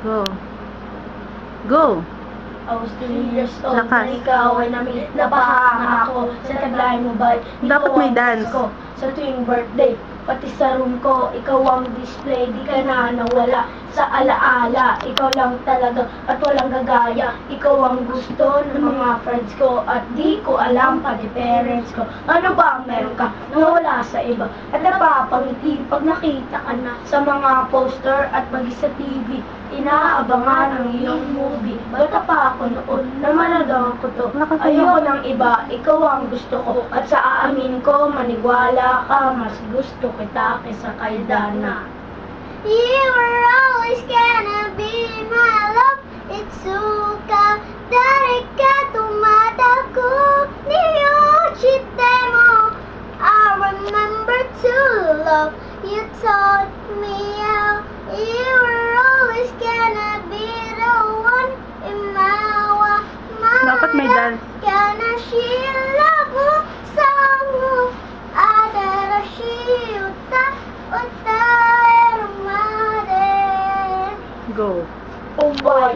Go. Go. I was 3 years old Lakas. na ikaw ay namilit na bahanga ako sa taglayan mo ba? Dapat may dance. Ko sa tuwing birthday, pati sa room ko, ikaw ang display, di ka na nawala sa alaala. Ikaw lang talaga at walang gagaya. Ikaw ang gusto ng mga friends ko at di ko alam pati parents ko. Ano ba ang meron ka na wala sa iba? At napapangiti pag nakita ka na sa mga poster at pag sa TV. Inaabangan ang iyong movie. Bata pa ako noon, namanagang ko to. Ayoko ng iba, ikaw ang gusto ko. At sa aamin ko, manigwala ka, mas gusto kita kaysa kay Dana. You were always gonna be my love. Itsuka dari ka tumataku niyo chitemo. I remember to love. You taught me how. You were always gonna be the one in my Dapat may dance. Gonna shilabu samu adara shiuta uta ermade. Go.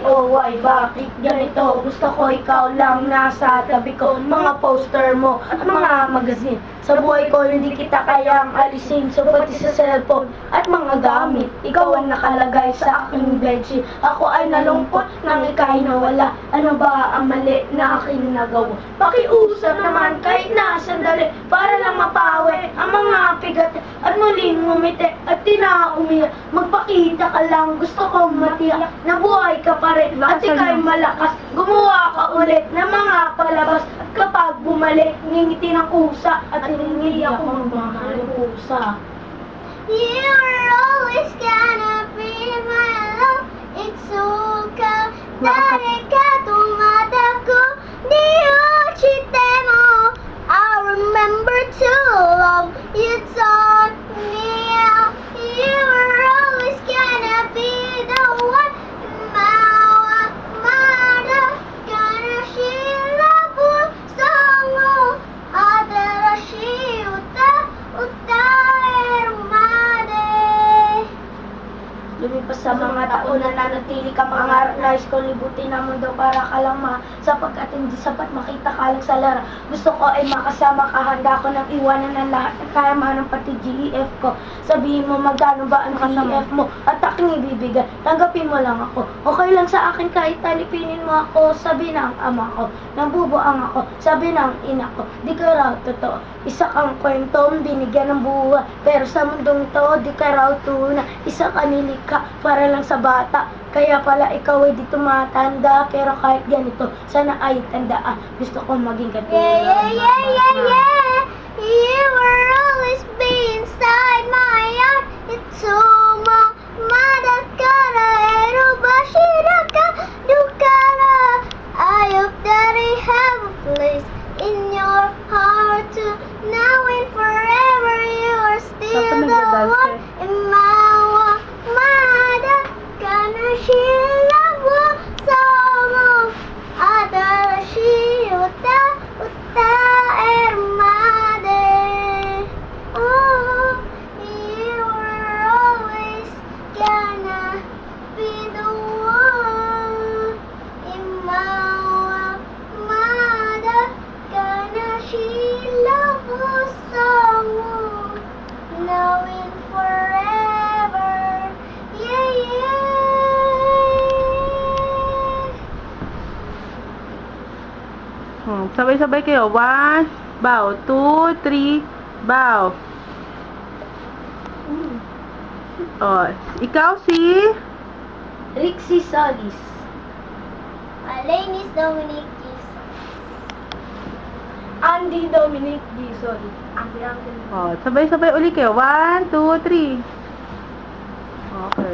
Oh why, bakit ganito? Gusto ko ikaw lang nasa tabi ko. Mga poster mo at mga magazine. Sa buhay ko, hindi kita kayang alisin. So pati sa cellphone at mga gamit. Ikaw ang nakalagay sa aking bedsheet. Ako ay nalungkot nang ika'y nawala. Ano ba ang mali na aking nagawa? Pakiusap naman kahit na sandali para lang mapawi ang mga pigat at muling ngumiti at tinaumiyak. Magpakita ka lang, gusto kong matiyak na buhay ka pa rin at ika'y malakas. Gumawa ka ulit ng mga palabas at kapag bumalik, ngingiti ng kusa at hiningi ako magmahal ng kusa. You're always gonna be my love. Itsuka dari ka tumataku niyo chitemo. I remember to love. You taught me how. You were always gonna be the one. Mada gonna shilabu sango adara shiuta uta ermade. Lumipas sa mga taon na nanatili ka mangarap na high school, libutin ang mundo para ka lang sapagkat hindi sapat makita ka lang sa lara. Gusto ko ay makasama ka, handa ko nang iwanan ng lahat ng kayamanan pati GEF ko. Sabihin mo magkano ba ang GEF mo at aking ibibigay. Tanggapin mo lang ako. Okay lang sa akin kahit talipinin mo ako. Sabi ng ama ko, nabubuang ako. Sabi ng ina ko, di ka raw totoo. Isa kang kwentong binigyan ng buhay. Pero sa mundong to, di ka raw tunay. Isa ka nilikha para lang sa bata. Kaya pala ikaw ay di tumatanda. Pero kahit ganito, sana ay tandaan. Gusto kong maging katulad. Yeah. You were always be inside my heart. Itsumo madakara erubashiraka dukara. I hope that I have a place in your heart too. Now and forever you are still the one in my mada kana shilabu samo adara shiuta uta ermade. Oh, you were always gonna be the one in my mada kana shilabu samo now and forever. Yeah. Sabay-sabay kayo. 1, bow. 2, 3, bow. Oh, ikaw si Rixie Solis. My name is Dominic Gis. Andy Dominic Gison. Andy. Oh, sabay-sabay uli kayo. 1, 2, 3. Okay.